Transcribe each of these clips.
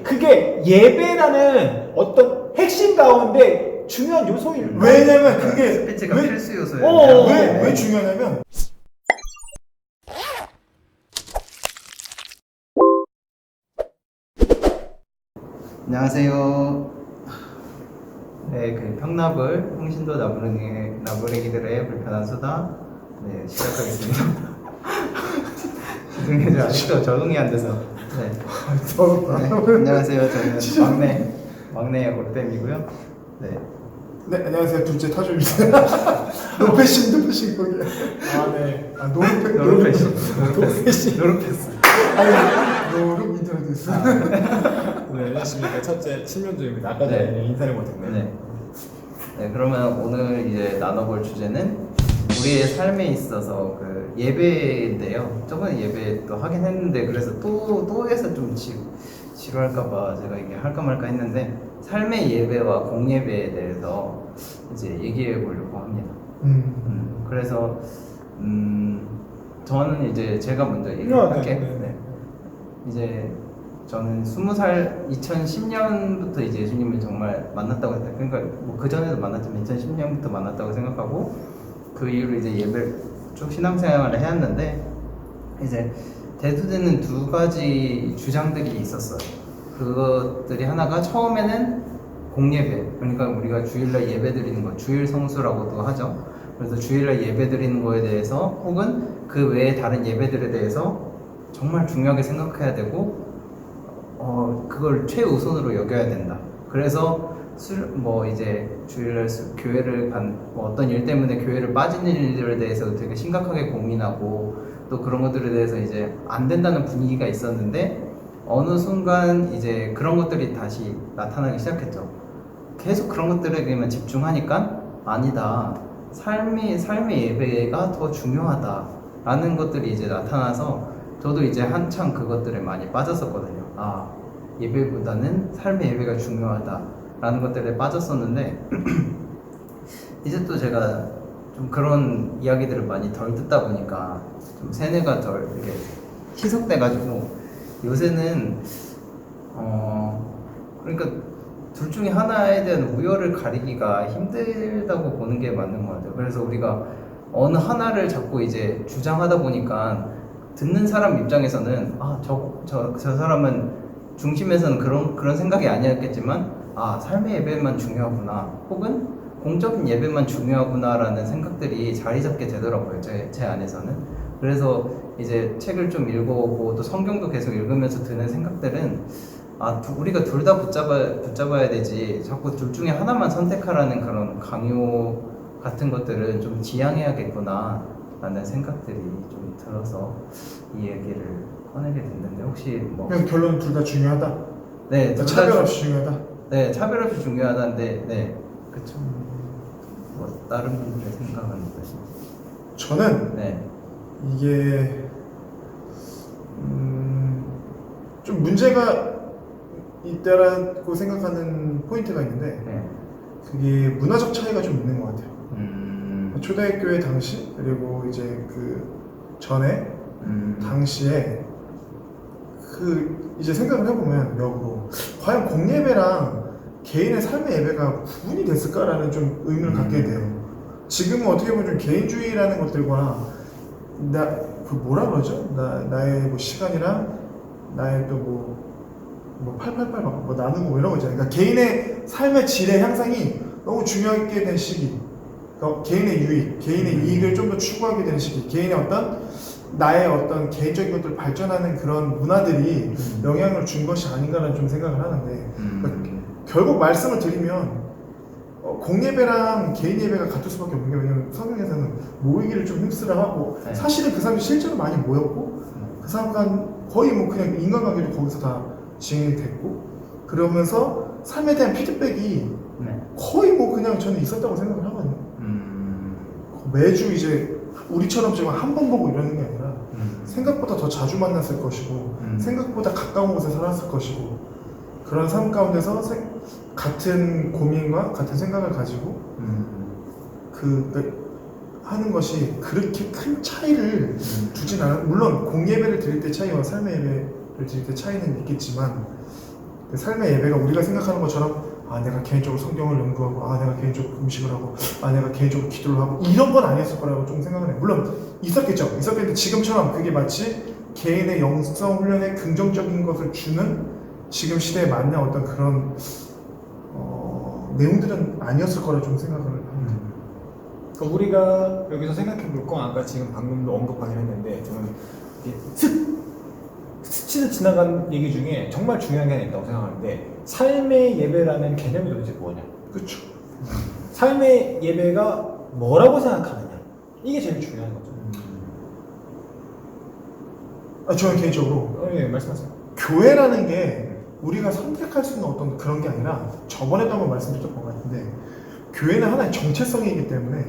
그게 예배라는 어떤 핵심 가운데 중요한 요소일 거예요. 왜냐면 그게 스피치가 왜- 필수 요소예요. 왜 중요하냐면 안녕하세요. 네, 그 평나블 홍신도 나부랭이들의 불편한 수다 시작하겠습니다. 죄송해요, 아직도 적응이 안 돼서. 네. 안녕하세요. 저는 막내 올빼미고요. 네. 네, 안녕하세요. 둘째 타조입니다. 노패신 거기야. 네. 노르패신. 아니, 노르 인터넷 있어. 네, 안녕하십니까. 첫째 신명주입니다. 아까 전에 네. 인사를 못했네요. 네, 그러면 오늘 이제 나눠볼 주제는 우리의 삶에 있어서 그 예배인데요. 저번에 예배 또 하긴 했는데 그래서 또 해서 좀 지루할까봐 제가 이게 할까 말까 했는데 삶의 예배와 공예배에 대해서 이제 얘기해 보려고 합니다. 그래서 저는 이제 제가 먼저 얘기할게요. 네. 이제 저는 20살 2010년부터 이제 예수님을 정말 만났다고 했다. 그러니까 뭐 그 전에도 만났지만 2010년부터 만났다고 생각하고 그 이후로 이제 예배를 쭉 신앙생활을 해왔는데 이제 대두되는 두 가지 주장들이 있었어요. 그것들이 하나가 처음에는 공예배, 그러니까 우리가 주일날 예배 드리는 거, 주일 성수라고도 하죠. 그래서 주일날 예배 드리는 거에 대해서 혹은 그 외에 다른 예배들에 대해서 정말 중요하게 생각해야 되고 그걸 최우선으로 여겨야 된다. 그래서 이제 주일날 교회를 어떤 일 때문에 교회를 빠진 일들에 대해서 되게 심각하게 고민하고 또 그런 것들에 대해서 이제 안 된다는 분위기가 있었는데 어느 순간 이제 그런 것들이 다시 나타나기 시작했죠. 계속 그런 것들에게만 집중하니까 아니다. 삶의 예배가 더 중요하다라는 것들이 이제 나타나서 저도 이제 한창 그것들에 많이 빠졌었거든요. 예배보다는 삶의 예배가 중요하다라는 것들에 빠졌었는데 이제 또 제가 좀 그런 이야기들을 많이 덜 듣다 보니까 좀 세뇌가 덜 이렇게 희석돼가지고 요새는 그러니까 둘 중에 하나에 대한 우열을 가리기가 힘들다고 보는 게 맞는 것 같아요. 그래서 우리가 어느 하나를 자꾸 이제 주장하다 보니까 듣는 사람 입장에서는 저 사람은 중심에서는 그런 생각이 아니었겠지만 삶의 예배만 중요하구나 혹은 공적인 예배만 중요하구나라는 생각들이 자리 잡게 되더라고요. 제 안에서는. 그래서 이제 책을 좀 읽어보고 또 성경도 계속 읽으면서 드는 생각들은 우리가 둘 다 붙잡아야 되지 자꾸 둘 중에 하나만 선택하라는 그런 강요 같은 것들은 좀 지양해야겠구나 라는 생각들이 좀 들어서 이 얘기를 꺼내게 됐는데 혹시 그냥 결론은 둘 다 중요하다. 네, 차별 없이 중요하다. 네, 차별 없이 중요하다는데 네, 그쵸. 다른 분들의 생각은 어떠신지? 저는 네, 이게 좀 문제가 있다라고 생각하는 포인트가 있는데 네. 그게 문화적 차이가 좀 있는 것 같아요. 초대교회 당시 그리고 이제 그 전에 당시에 이제 생각을 해보면 역으로 과연 공예배랑 개인의 삶의 예배가 구분이 됐을까라는 좀 의문을 갖게 돼요. 지금은 어떻게 보면 좀 개인주의라는 것들과 뭐라 그러죠? 나의 뭐 시간이랑 나의 또 888 뭐 나누고 뭐 이런 거 있잖아요. 그러니까 개인의 삶의 질의 향상이 너무 중요하게 된 시기. 그러니까 개인의 유익, 개인의 이익을 좀 더 추구하게 되는 시기. 개인의 나의 어떤 개인적인 것들 발전하는 그런 문화들이 영향을 준 것이 아닌가라는 좀 생각을 하는데 그러니까 결국 말씀을 드리면 공예배랑 개인 예배가 같을 수밖에 없는 게 왜냐면 성경에서는 모이기를 좀 힘쓰라 하고 사실은 그 사람이 실제로 많이 모였고 그 사람과 거의 뭐 그냥 인간관계도 거기서 다 진행이 됐고 그러면서 삶에 대한 피드백이 거의 뭐 그냥 저는 있었다고 생각을 하거든요. 매주 이제 우리처럼 지금 한 번 보고 이러는 게 아니라 생각보다 더 자주 만났을 것이고 생각보다 가까운 곳에 살았을 것이고 그런 삶 가운데서 같은 고민과 같은 생각을 가지고 하는 것이 그렇게 큰 차이를 두진 않아요. 물론 공예배를 드릴 때 차이와 삶의 예배를 드릴 때 차이는 있겠지만 그 삶의 예배가 우리가 생각하는 것처럼 내가 개인적으로 성경을 연구하고 내가 개인적으로 음식을 하고 내가 개인적으로 기도를 하고 이런 건 아니었을 거라고 좀 생각을 해요. 물론 있었겠는데 지금처럼 그게 마치 개인의 영성 훈련에 긍정적인 것을 주는 지금 시대에 맞는 어떤 그런 내용들은 아니었을 거라 좀 생각을 합니다. 그러니까 우리가 여기서 생각해 볼 건 아까 지금 방금도 언급하긴 했는데 저는 스치듯 지나간 얘기 중에 정말 중요한 게 하나 있다고 생각하는데 삶의 예배라는 개념이 도대체 뭐냐? 그렇죠. 삶의 예배가 뭐라고 생각하느냐? 이게 제일 중요한 거죠. 저는 개인적으로 네, 말씀하세요. 교회라는 게 우리가 선택할 수 있는 어떤 그런 게 아니라 저번에도 한번 말씀드렸던 것 같은데 교회는 하나의 정체성이기 때문에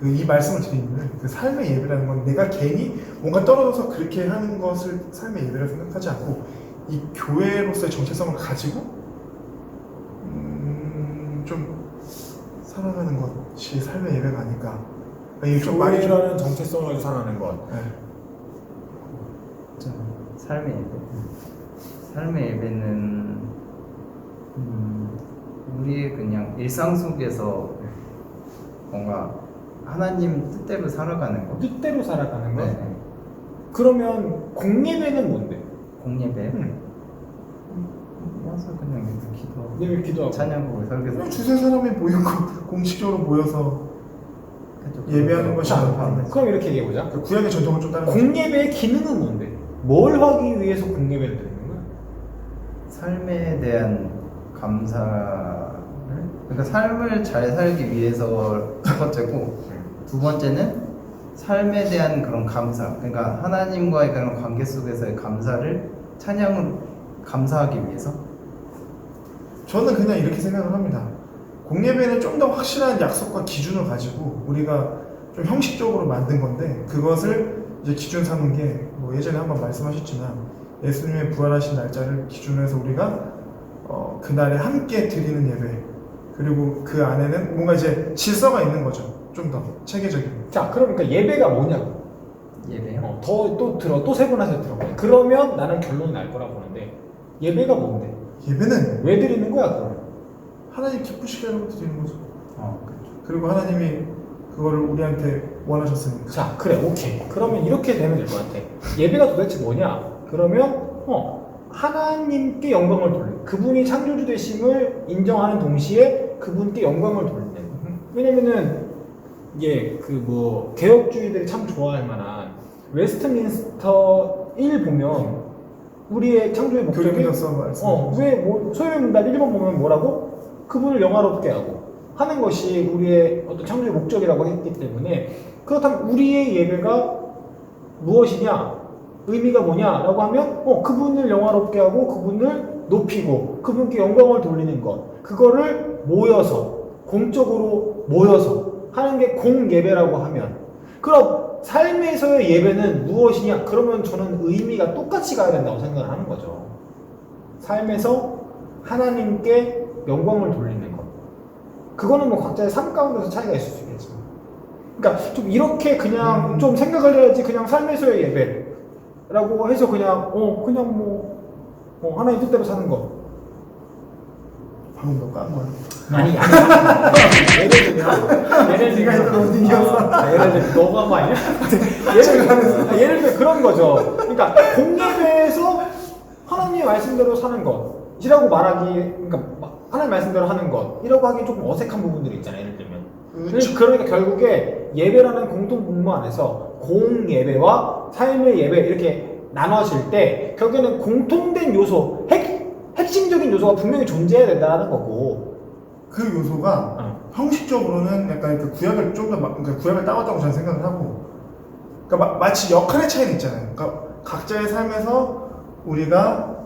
이 말씀을 드리는 그 삶의 예배라는 건 내가 괜히 뭔가 떨어져서 그렇게 하는 것을 삶의 예배라 생각하지 않고 이 교회로서의 정체성을 가지고 좀 살아가는 것이 삶의 예배가 아닐까. 이게 좀 많이 좀 교회라는 정체성을 가지고 살아가는 것. 네. 삶의 예배. 삶의 예배는 우리의 그냥 일상 속에서 뭔가 하나님 뜻대로 살아가는 거. 뜻대로 살아가는 것. 네. 그러면 공예배는 뭔데? 공예배. 와서 그냥 기도. 예배 기도하고. 찬양곡을 설교해서. 두세 사람이 모이고 공식적으로 모여서 예배하는 것이 아니고 그럼 이렇게 얘기해 보자. 그 구약의 전통을 좀 따르는 거죠. 공예배의 기능은 뭔데? 뭘 하기 위해서 공예배를 드리는 거야? 삶에 대한 감사를, 그러니까 삶을 잘 살기 위해서 첫 번째고, 두 번째는 삶에 대한 그런 감사, 그러니까 하나님과의 그런 관계 속에서의 감사를 찬양으로 감사하기 위해서. 저는 그냥 이렇게 생각을 합니다. 공예배는 좀 더 확실한 약속과 기준을 가지고 우리가 좀 형식적으로 만든 건데 그것을 이제 기준 삼은 게 뭐 예전에 한번 말씀하셨지만 예수님의 부활하신 날짜를 기준으로 해서 우리가 그날에 함께 드리는 예배 그리고 그 안에는 뭔가 이제 질서가 있는 거죠. 좀 더 체계적인. 자, 그러니까 예배가 뭐냐고. 예배요? 또 세 번 해서 들어봐. 그러면 나는 결론이 날 거라고 보는데 예배가 뭔데? 예배는 왜 드리는 거야, 그럼? 하나님 기쁘시게 하는 거 드리는 거죠. 그렇죠. 그리고 하나님이 그거를 우리한테 원하셨으니까. 자, 그래, 오케이. 그러면 이렇게 되면 될 것 같아. 예배가 도대체 뭐냐? 그러면 하나님께 영광을 돌리는, 그분이 창조주 되심을 인정하는 동시에 그분께 영광을 돌리는. 왜냐면은 이게 개혁주의들이 참 좋아할 만한 웨스트민스터 1 보면 우리의 창조의 목적이 교리문답서 말씀. 소유의 문답 1번 보면 뭐라고? 그분을 영화롭게 하고 하는 것이 우리의 어떤 창조의 목적이라고 했기 때문에, 그렇다면 우리의 예배가 무엇이냐? 의미가 뭐냐라고 하면 그분을 영화롭게 하고 그분을 높이고 그분께 영광을 돌리는 것, 그거를 모여서 공적으로 모여서 하는 게 공예배라고 하면, 그럼 삶에서의 예배는 무엇이냐? 그러면 저는 의미가 똑같이 가야 된다고 생각을 하는 거죠. 삶에서 하나님께 영광을 돌리는 것. 그거는 뭐 각자의 삶 가운데서 차이가 있을 수 있겠지만, 그러니까 좀 이렇게 그냥 좀 생각을 해야지. 그냥 삶에서의 예배라고 해서 그냥 하나님 뜻대로 사는 거. 방금 너 깐 거야. 아니 예를 들면 너가 한 거 아니야? 예를 들면 그런 거죠. 그러니까 공예배에서 하나님의 말씀대로 사는 것이라고 말하기, 그러니까 하나님 말씀대로 하는 것이라고 하기 조금 어색한 부분들이 있잖아요. 예를 들면. 그렇죠. 그러니까 결국에 예배라는 공통 분모 안에서 공예배와 삶의 예배 이렇게 나눠질 때 결국에는 공통된 요소, 핵심적인 요소가 분명히 존재해야 된다는 거고, 그 요소가 형식적으로는 약간 그 구약을 좀 더 그러니까 구약을 따왔다고 저는 생각을 하고, 그러니까 마치 역할의 차이는 있잖아요. 그러니까 각자의 삶에서 우리가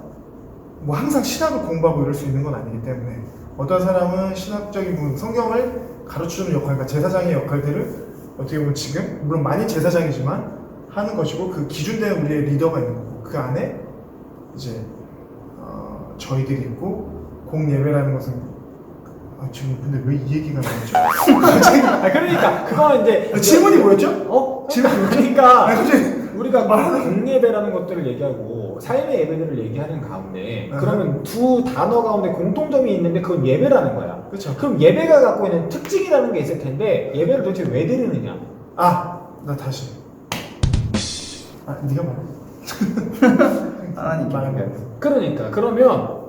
뭐 항상 신학을 공부하고 이럴 수 있는 건 아니기 때문에 어떤 사람은 신학적인 부분, 성경을 가르쳐주는 역할, 그러니까 제사장의 역할들을 어떻게 보면 지금 물론 많이 제사장이지만 하는 것이고, 그 기준된 우리의 리더가 있는 거고, 그 안에 이제 저희들이 있고, 공예배라는 것은 지금 근데 왜 이 얘기가 나오죠? 그러니까 그거는 이제 질문이 뭐였죠? 질문 그러니까 갑자기 우리가 공예배라는 것들을 얘기하고 삶의 예배들을 얘기하는 가운데 그러면 두 단어 가운데 공통점이 있는데 그건 예배라는 거야. 그렇죠. 그럼 예배가 갖고 있는 특징이라는 게 있을 텐데 예배를 도대체 왜 드리느냐? 나 다시. 네가 말해. 하나님께 말해. 그러니까 그러면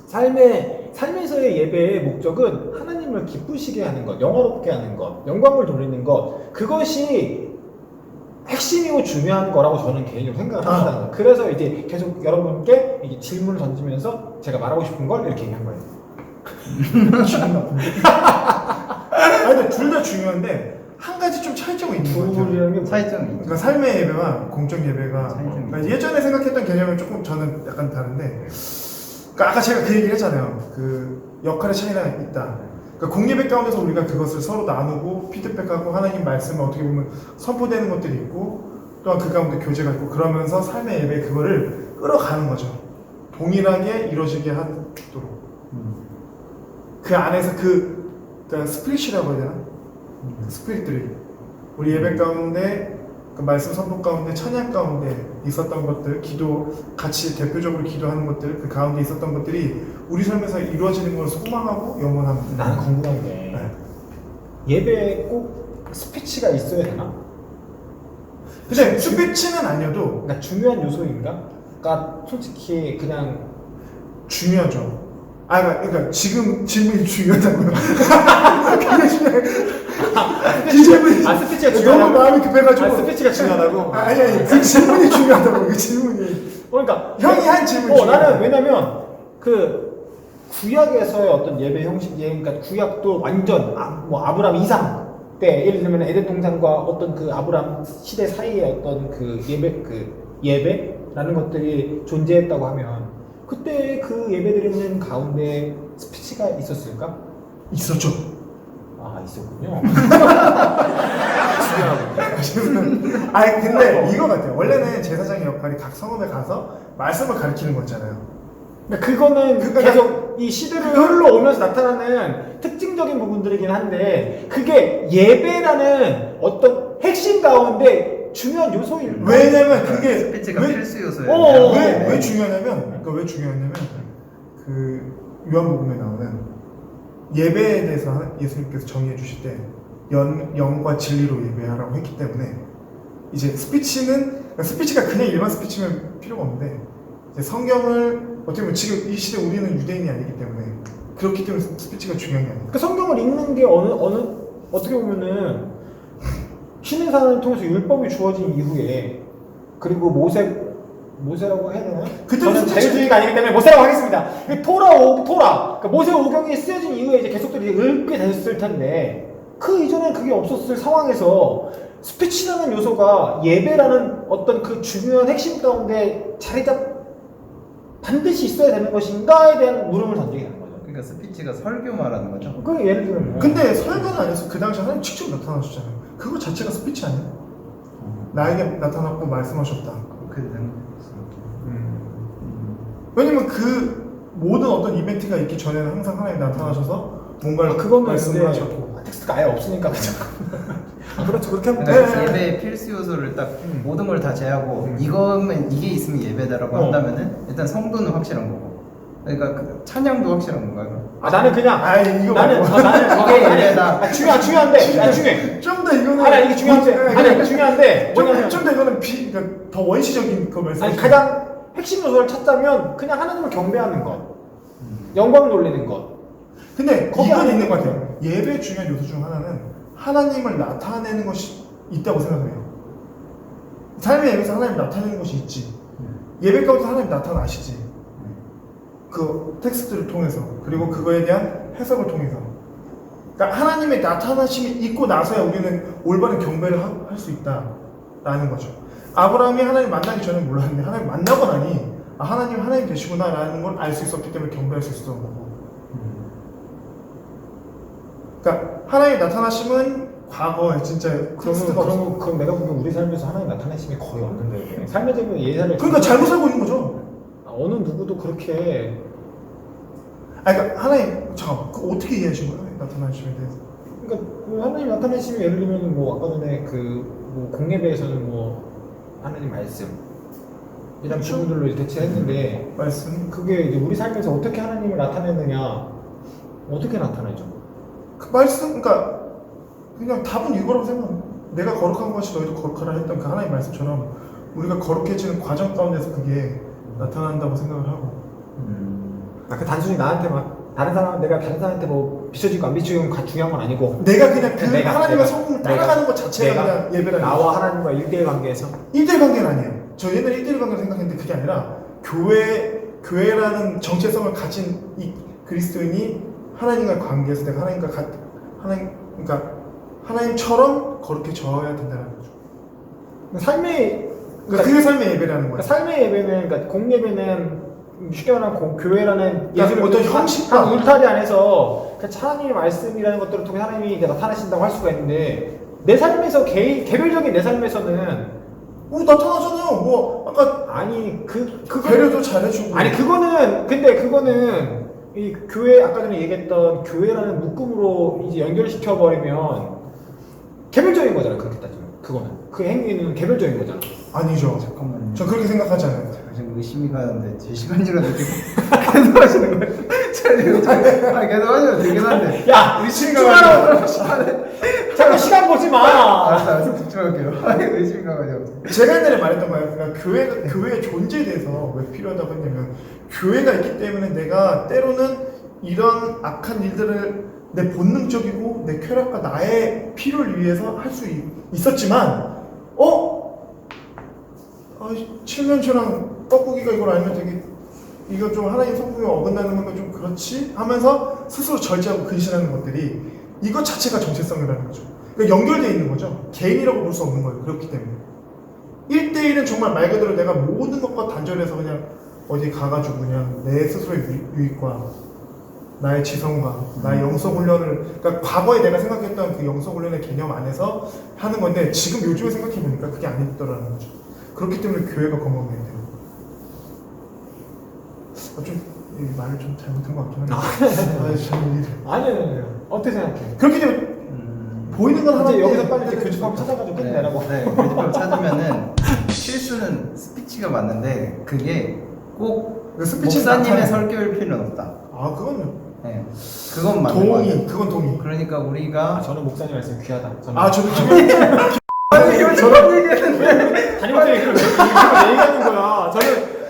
삶에서의 예배의 목적은 하나님을 기쁘시게 하는 것, 영화롭게 하는 것, 영광을 돌리는 것, 그것이 핵심이고 중요한 거라고 저는 개인적으로 생각을 합니다. 그래서 이제 계속 여러분께 이게 질문을 던지면서 제가 말하고 싶은 걸 이렇게 얘기한 거예요. 기분 나쁜데. 근데 둘 다 중요한데 한 가지 좀 차이점이 있는 것 같아요. 둘이라는 게 차이점이 있죠. 그러니까 삶의 예배와 공적 예배가 차이점이 그러니까 예전에 생각했던 개념은 조금 저는 약간 다른데, 그러니까 아까 제가 그 얘기를 했잖아요. 그 역할의 차이가 있다. 그러니까 공예배 가운데서 우리가 그것을 서로 나누고 피드백하고 하나님 말씀을 어떻게 보면 선포되는 것들이 있고 또한 그 가운데 교제가 있고 그러면서 삶의 예배 그거를 끌어가는 거죠. 동일하게 이루어지게 하도록. 그 안에서 그러니까 스피릿이라고 해야 되나? 스피릿들이 우리 예배 가운데 그 말씀 선포 가운데 찬양 가운데 있었던 것들, 기도 같이 대표적으로 기도하는 것들, 그 가운데 있었던 것들이 우리 삶에서 이루어지는 걸 소망하고 영원합니다. 나는 궁금한 게 예배에 꼭 스피치가 있어야 되나? 근데 스피치는 아니어도 그러니까 중요한 요소인가? 그러니까 솔직히 그냥 중요하죠. 그러니까 지금 질문이 중요하다고요. 그게 중요해. 스피치가 너무 중요하다고? 마음이 급해가지고. 스피치가 중요하다고? 아니 그 질문이 중요하다고. 그 질문이. 그러니까 형이 한 질문이 나는 왜냐면 그 구약에서의 어떤 예배 형식, 그러니까 구약도 완전 뭐 아브라함 이상 때 예를 들면 에덴 동산과 어떤 그 아브라함 시대 사이에 어떤 그 예배라는 것들이 존재했다고 하면 그때 그 예배드리는 가운데 스피치가 있었을까? 있었죠. 있었군요. 근데 이거 같아요. 원래는 제사장의 역할이 각 성읍에 가서 말씀을 가르치는 거잖아요. 그러니까 그거는 그러니까 계속 이 시대를 흘러오면서 나타나는 특징적인 부분들이긴 한데 그게 예배라는 어떤 핵심 가운데 중요한 요소일 거예요. 왜냐면 그게 스피치가 필수 요소예요. 왜 중요하냐면 그러니까 왜 중요하냐면 그 요한복음에 나오는 예배에 대해서 예수님께서 정의해 주실 때 영과 진리로 예배하라고 했기 때문에 이제 스피치가 그냥 일반 스피치면 필요가 없는데 이제 성경을 어떻게 보면 지금 이 시대 우리는 유대인이 아니기 때문에 그렇기 때문에 스피치가 중요한 게 아니에요. 그 성경을 읽는 게 어떻게 보면은 신의 산을 통해서 율법이 주어진 이후에 그리고 모세라고 해야 되나요? 저는 자유주의가 아니기 때문에 모세라고 하겠습니다. 토라, 그러니까 모세 오경이 쓰여진 이후에 이제 계속해서 읽게 됐을 텐데 그 이전엔 그게 없었을 상황에서 스피치라는 요소가 예배라는 어떤 그 중요한 핵심 가운데 반드시 있어야 되는 것인가에 대한 물음을 던지게 되는 거죠. 그러니까 스피치가 설교 말하는 거죠. 그 예를 들면 근데 설교는 아니었어. 그 당시 하나님 직접 나타나셨잖아요. 그거 자체가 스피치 아니야? 나에게 나타났고 말씀하셨다. 그렇게 되는 왜냐면 그 모든 어떤 이벤트가 있기 전에는 항상 하나님 나타나셔서 뭔가를 그거는 말씀을 하셨고 텍스트가 아예 없으니까 그죠. 그렇죠. 그렇게 하면 그러니까 돼. 예배의 필수 요소를 딱 모든 걸 다 제하고 이게 있으면 예배다라고 한다면은 일단 성도는 확실한 거고, 그러니까 그 찬양도 확실한 건가요? 나는 그냥 이거 나는 이게 예배다. 중요한데 중요해. 좀 더 이거는 이게 중요한데 이게 중요한데 뭐냐면 좀 더 이거는 그러니까 더 원시적인 거 말씀. 가장 핵심 요소를 찾자면 그냥 하나님을 경배하는 것, 영광 돌리는 것. 근데 거기 이건 안에 있는 것 같아요. 예배의 중요한 요소 중 하나는 하나님을 나타내는 것이 있다고 생각해요. 삶의 예배에서 하나님 나타내는 것이 있지. 예배 가운데 하나님 나타나시지. 그 텍스트를 통해서 그리고 그거에 대한 해석을 통해서. 그러니까 하나님의 나타나심이 있고 나서야 우리는 올바른 경배를 할 수 있다라는 거죠. 아브라함이 하나님 만나기 전에 몰랐는데 하나님 만나고 나니 하나님 되시구나라는 걸 알 수 있었기 때문에 경배할 수 있었던 거고. 그러니까 하나님 나타나심은 과거에 진짜 그럼 내가 보기엔 우리 삶에서 하나님 나타내심이 거의 없는데 삶의 제목에 예사를 그러니까 잘못 살고 있는 거죠. 어느 누구도 그렇게 그러니까 하나님 잠깐 그 어떻게 이해하신 거예요? 나타나심에 대해서. 그러니까 하나님 나타내심이 예를 들면 뭐 아까 전에 그 뭐 공예배에서는 뭐 하나님 말씀 이런 부분들로 이제 대체했는데 말씀. 그게 이제 우리 삶에서 어떻게 하나님을 나타내느냐 어떻게 나타내죠? 그 말씀, 그러니까 그냥 답은 이거라고 생각해. 내가 거룩한 것이 너희도 거룩하라 했던 그 하나님 말씀처럼 우리가 거룩해지는 과정 가운데서 그게 나타난다고 생각을 하고. 그 단순히 나한테 막 다른 사람 내가 다른 사람한테 뭐 비춰지고 안 비춰지고 중요한 건 아니고 내가 그냥 그 내가, 하나님의 내가, 성품을 내가, 따라가는 것 자체가 내가 그냥 예배라는 나와 하나님과 1대1 관계에서 1대1 관계는 아니에요. 저 옛날에 1대1 관계를 생각했는데 그게 아니라 교회라는 정체성을 가진 이 그리스도인이 하나님과 관계에서 내가 그러니까 하나님처럼 거룩해져야 된다는 거죠. 삶의 그게 삶의 예배라는 거예요. 그러니까 삶의 예배는 그러니까 공예배는 쉽게 말하면 교회라는 예술의 어떤 형식과 한 울타리 안에서 하나님의 말씀이라는 것들을 통해 하나님이 이렇게 나타나신다고 할 수가 있는데 내 삶에서 개별적인 내 삶에서는 나타나잖아요. 뭐 아까 아니 그거 배려도 잘해주고 아니 그거는 이 교회 아까 전에 얘기했던 교회라는 묶음으로 이제 연결시켜 버리면 개별적인 거잖아. 그렇게 따지면 그거는 그 행위는 개별적인 거잖아. 아니죠. 잠깐만요. 저 그렇게 생각하지 않아요. 제가 지금 의심이 가는데 제 시간이라 느끼고 계속 하시는 거예요? 계속 하시면 되긴 한데 야 의심이 집중하라고 가가지고 자꾸 시간 보지 마. 알았어 집중할게요. 의심이 가가지고 제가 옛날에 말했던 거예요. 그러니까 교회의 존재에 대해서 왜 필요하다고 했냐면 교회가 있기 때문에 내가 때로는 이런 악한 일들을 내 본능적이고 내 쾌락과 나의 필요를 위해서 할 수 있었지만 칠면조랑 뻐꾸기가 이걸 알면 되게 이거 좀 하나님 성품에 어긋나는 건가 좀 그렇지 하면서 스스로 절제하고 근신하는 것들이 이것 자체가 정체성이라는 거죠. 그러니까 연결되어 있는 거죠. 개인이라고 볼 수 없는 거예요. 그렇기 때문에 1대1은 정말 말 그대로 내가 모든 것과 단절해서 그냥 어디 가가지고 그냥 내 스스로의 유익과 나의 지성과 나의 영성 훈련을 그러니까 과거에 내가 생각했던 그 영성 훈련의 개념 안에서 하는 건데 지금 요즘에 생각해보니까 그게 아니더라는 거죠. 그렇기 때문에 교회가 건강해야 돼요. 이 말을 좀 잘못한 것 같긴 한데 아니 어떻게 생각해? 그렇기 때문에 보이는 건 하나인데 여기서 빨리 이제 교집합 찾아가지고 끝내라고. 네, 교집합 찾으면은 실수는 스피치가 맞는데 그게 꼭 목사님의 설교일 필요는 없다. 그건요. 네, 그건 맞는 거 같아요. 그건 동의. 그러니까 우리가 저는 목사님 말씀 귀하다. 저도 아니 이거 저런 얘기했는데 담임쌤이 그걸 왜 얘기하는 거야?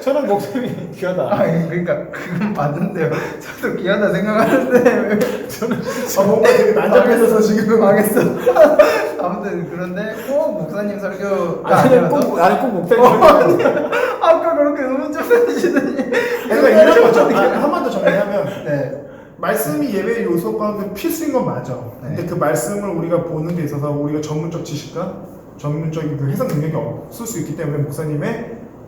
저는 목사님이 귀하다. 그러니까 그건 맞는데요. 저도 귀하다 생각하는데 저는 뭔가 되게 난잡해서 지금 망했어. 아무튼 그런데 꼭 목사님 설교가 나는 꼭 목사님 아까 그렇게 의문 좀 해주시더니 그러니까 이런 거죠. 한 번 더 정리하면 네. 말씀이 예배의 요소 가운데 필수인 건 맞아. 근데 그 말씀을 우리가 보는 데 있어서 우리가 전문적 지식과 전문적인 그 해석 능력이 없을 수 있기 때문에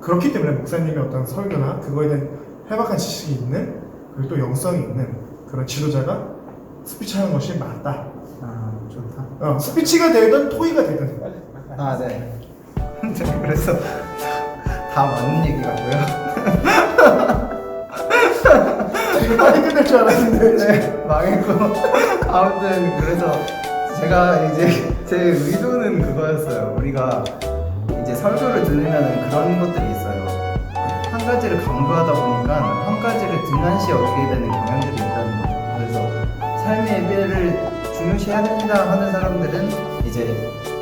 그렇기 때문에 목사님의 어떤 설교나 그거에 대한 해박한 지식이 있는 그리고 또 영성이 있는 그런 지도자가 스피치하는 것이 맞다. 좋다. 스피치가 되든 토의가 되든. 네. 그래서 다 맞는 얘기 같고요. 이거 빨리 끝낼 줄 알았는데. 네, 망했고. 아무튼 그래서 제가 이제 제 의도는 그거였어요. 우리가 이제 설교를 들으면 그런 것들이 있어요. 한 가지를 강조하다 보니까 한 가지를 등한시 여기게 되는 경향들이 있다는 거죠. 그래서 삶의 예배를 중요시해야 된다 하는 사람들은 이제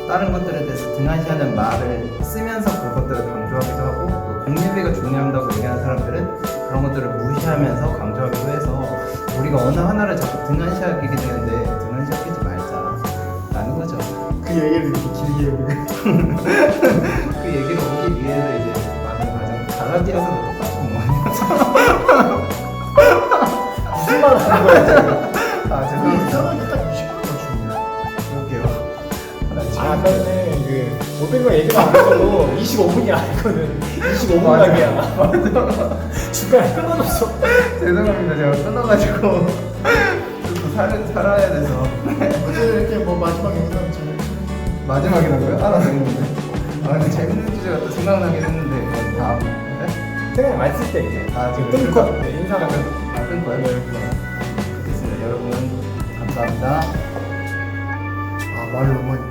다른 것들에 대해서 등한시하는 말을 쓰면서 그것들을 강조하기도 하고 또 공예배가 중요한다고 얘기하는 사람들은 그런 것들을 무시하면서 강조하기도 해서 우리가 어느 하나를 자꾸 등한시하게 되는데 등한시하지 말자 라는 거죠. 그 얘기를 이렇게 길게 그 얘기를 오기 위해서 이제 많은 과정 갈라디아서도 똑같은 거 무슨 말 하는 거야 지금? 죄송합니다. 이상하게 딱 20%가 중요해. 그럴게요. 아까는 그 모든 거 얘기가 안 해도 25분이야 이거는 25분 각이야. 중간에 끊어졌어. 죄송합니다. 제가 끊어가지고 또 살아야 돼서 어제 이렇게 뭐 마지막 영상 잘 마지막이라고요? 알아듣는데. 근데 재밌는 주제가 또 생각나긴 했는데 그건 다음. 네? 생각 많이 쓸 때 이제 지금 끊고 인사하면 끊고요? 네. 알겠습니다. 여러분 감사합니다. 말로 많이